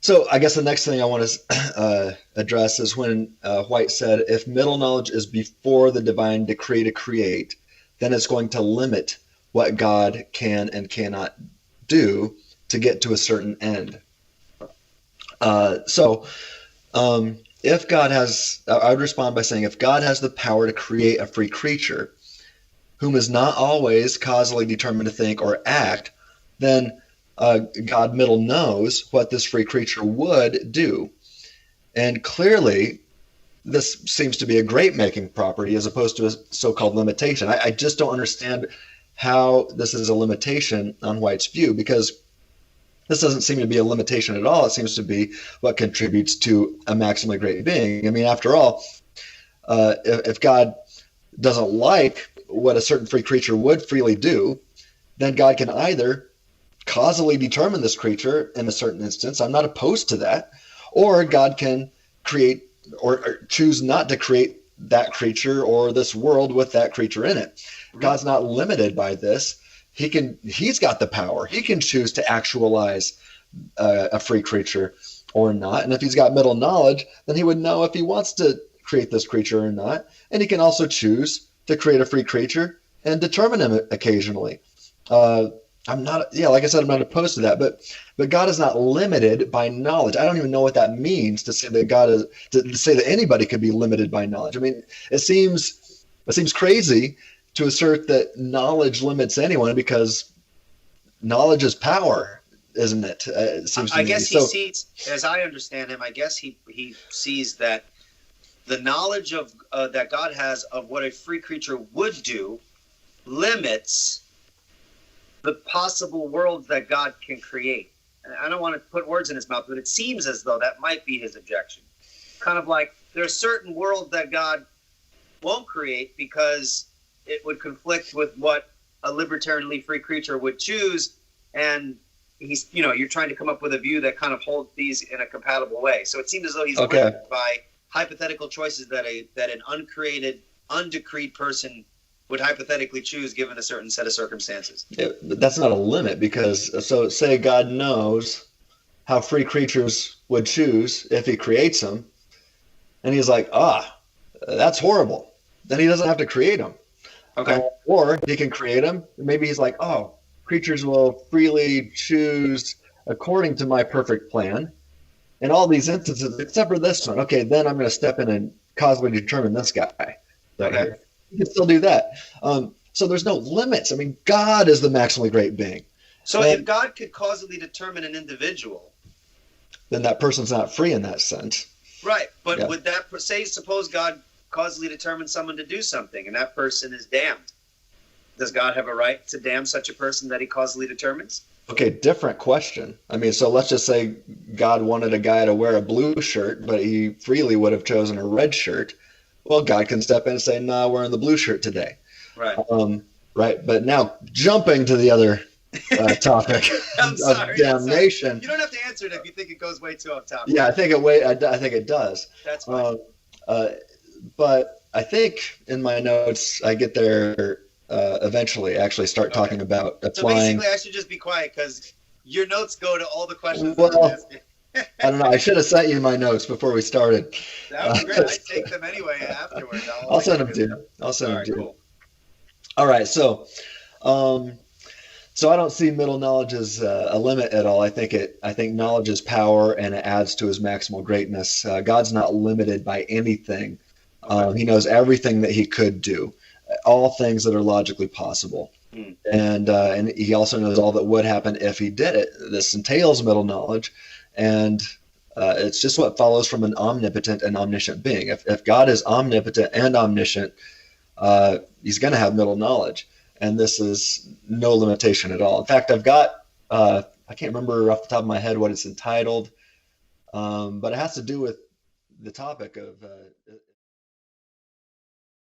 So I guess the next thing I want to address is when White said, if middle knowledge is before the divine decree to create, then it's going to limit what God can and cannot do to get to a certain end. So if God has, I would respond by saying, if God has the power to create a free creature, whom is not always causally determined to think or act, then God middle knows what this free creature would do. And clearly, this seems to be a great making property as opposed to a so-called limitation. I just don't understand how this is a limitation on White's view, because this doesn't seem to be a limitation at all. It seems to be what contributes to a maximally great being. I mean, after all, if God doesn't like what a certain free creature would freely do, then God can either causally determine this creature in a certain instance. I'm not opposed to that. Or God can create or choose not to create that creature or this world with that creature in it. God's not limited by this. He's got the power. He can choose to actualize a free creature or not. And if he's got middle knowledge, then he would know if he wants to create this creature or not. And he can also choose to create a free creature and determine him occasionally. Like I said, I'm not opposed to that, but God is not limited by knowledge. I don't even know what that means to say that to say that anybody could be limited by knowledge. I mean, it seems crazy to assert that knowledge limits anyone, because knowledge is power, isn't it? It seems to I me. guess he sees, as I understand him, I guess he sees that the knowledge of that God has of what a free creature would do limits the possible worlds that God can create. And I don't want to put words in his mouth, but it seems as though that might be his objection. Kind of like there are certain worlds that God won't create because it would conflict with what a libertarianly free creature would choose. And you're trying to come up with a view that kind of holds these in a compatible way. So it seems as though he's limited by hypothetical choices that an uncreated, undecreed person would hypothetically choose given a certain set of circumstances. Yeah, but that's not a limit, because so say God knows how free creatures would choose if he creates them, and he's like, that's horrible. Then he doesn't have to create them. Okay. Or he can create them. Maybe he's like, creatures will freely choose according to my perfect plan in all these instances, except for this one. Okay, then I'm going to step in and causally determine this guy. Okay. You can still do that. So there's no limits. I mean, God is the maximally great being. So if God could causally determine an individual, then that person's not free in that sense. Right. But would that suppose God causally determines someone to do something and that person is damned? Does God have a right to damn such a person that he causally determines? Okay, different question. I mean, so let's just say God wanted a guy to wear a blue shirt, but he freely would have chosen a red shirt. Well, God can step in and say, "No, we're in the blue shirt today." Right. Right. But now jumping to the other topic I'm sorry, of damnation. You don't have to answer it if you think it goes way too off topic. Yeah, I think it does. That's fine. But I think in my notes I get there eventually. Actually, start talking about applying. So basically, I should just be quiet because your notes go to all the questions. Well, I don't know. I should have sent you my notes before we started. That would be great. I'd take them anyway afterwards. I'll send them to you. I'll send them to you. Cool. All right. So I don't see middle knowledge as a limit at all. I think knowledge is power, and it adds to his maximal greatness. God's not limited by anything. He knows everything that he could do, all things that are logically possible. And he also knows all that would happen if he did it. This entails middle knowledge. And it's just what follows from an omnipotent and omniscient being. If God is omnipotent and omniscient, he's going to have middle knowledge. And this is no limitation at all. In fact, I've got, I can't remember off the top of my head what it's entitled, but it has to do with the topic of